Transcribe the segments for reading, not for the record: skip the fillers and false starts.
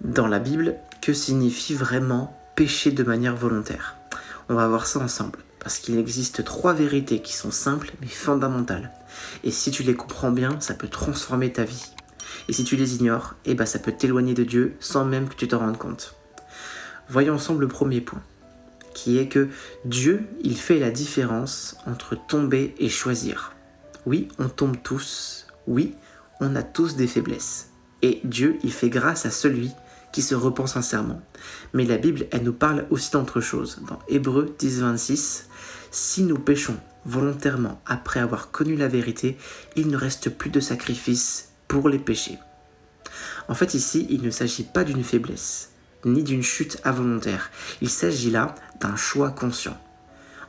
Dans la Bible, que signifie vraiment pécher de manière volontaire? On va voir ça ensemble, parce qu'il existe 3 vérités qui sont simples mais fondamentales. Et si tu les comprends bien, ça peut transformer ta vie. Et si tu les ignores, ça peut t'éloigner de Dieu sans même que tu t'en rendes compte. Voyons ensemble le premier point, qui est que Dieu, il fait la différence entre tomber et choisir. Oui, on tombe tous. Oui, on a tous des faiblesses. Et Dieu, il fait grâce à celui qui se repent sincèrement. Mais la Bible, elle nous parle aussi d'autre chose. Dans Hébreux 10, 26, « Si nous péchons volontairement après avoir connu la vérité, il ne reste plus de sacrifice pour les péchés. » En fait, ici, il ne s'agit pas d'une faiblesse, ni d'une chute involontaire. Il s'agit là d'un choix conscient.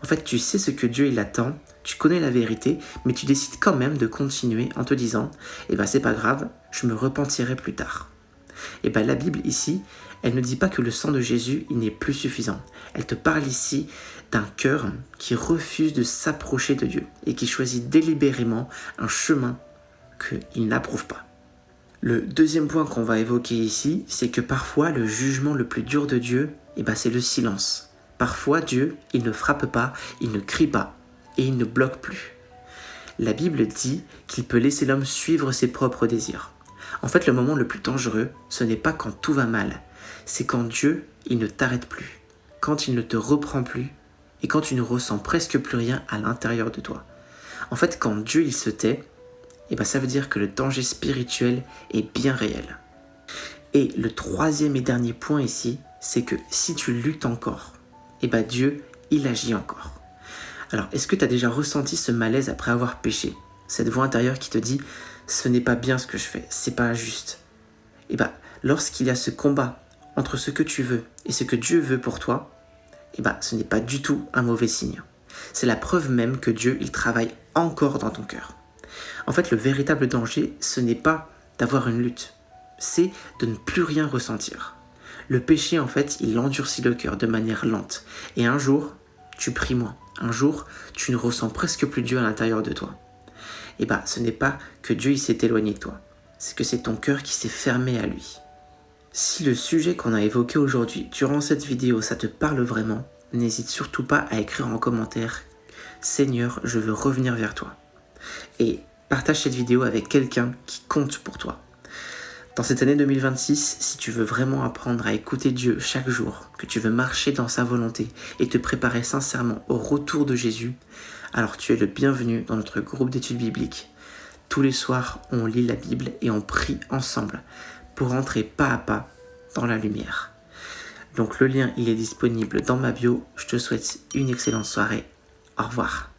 En fait, tu sais ce que Dieu il attend, tu connais la vérité, mais tu décides quand même de continuer en te disant « c'est pas grave, je me repentirai plus tard ». La Bible ici, elle ne dit pas que le sang de Jésus il n'est plus suffisant. Elle te parle ici d'un cœur qui refuse de s'approcher de Dieu et qui choisit délibérément un chemin qu'il n'approuve pas. Le deuxième point qu'on va évoquer ici, c'est que parfois le jugement le plus dur de Dieu, c'est le silence. Parfois Dieu, il ne frappe pas, il ne crie pas et il ne bloque plus. La Bible dit qu'il peut laisser l'homme suivre ses propres désirs. En fait, le moment le plus dangereux, ce n'est pas quand tout va mal, c'est quand Dieu, il ne t'arrête plus, quand il ne te reprend plus et quand tu ne ressens presque plus rien à l'intérieur de toi. En fait, quand Dieu, il se tait, ça veut dire que le danger spirituel est bien réel. Et le troisième et dernier point ici, c'est que si tu luttes encore, Dieu, il agit encore. Alors, est-ce que tu as déjà ressenti ce malaise après avoir péché? Cette voix intérieure qui te dit « ce n'est pas bien ce que je fais, c'est pas juste ». Lorsqu'il y a ce combat entre ce que tu veux et ce que Dieu veut pour toi, ce n'est pas du tout un mauvais signe. C'est la preuve même que Dieu, il travaille encore dans ton cœur. En fait, le véritable danger, ce n'est pas d'avoir une lutte, c'est de ne plus rien ressentir. Le péché, en fait, il endurcit le cœur de manière lente. Et un jour, tu pries moins. Un jour, tu ne ressens presque plus Dieu à l'intérieur de toi. Ce n'est pas que Dieu il s'est éloigné de toi. C'est que c'est ton cœur qui s'est fermé à lui. Si le sujet qu'on a évoqué aujourd'hui, durant cette vidéo, ça te parle vraiment, n'hésite surtout pas à écrire en commentaire « Seigneur, je veux revenir vers toi ». Et partage cette vidéo avec quelqu'un qui compte pour toi. Dans cette année 2026, si tu veux vraiment apprendre à écouter Dieu chaque jour, que tu veux marcher dans sa volonté et te préparer sincèrement au retour de Jésus, alors tu es le bienvenu dans notre groupe d'études bibliques. Tous les soirs, on lit la Bible et on prie ensemble pour entrer pas à pas dans la lumière. Donc le lien, il est disponible dans ma bio. Je te souhaite une excellente soirée. Au revoir.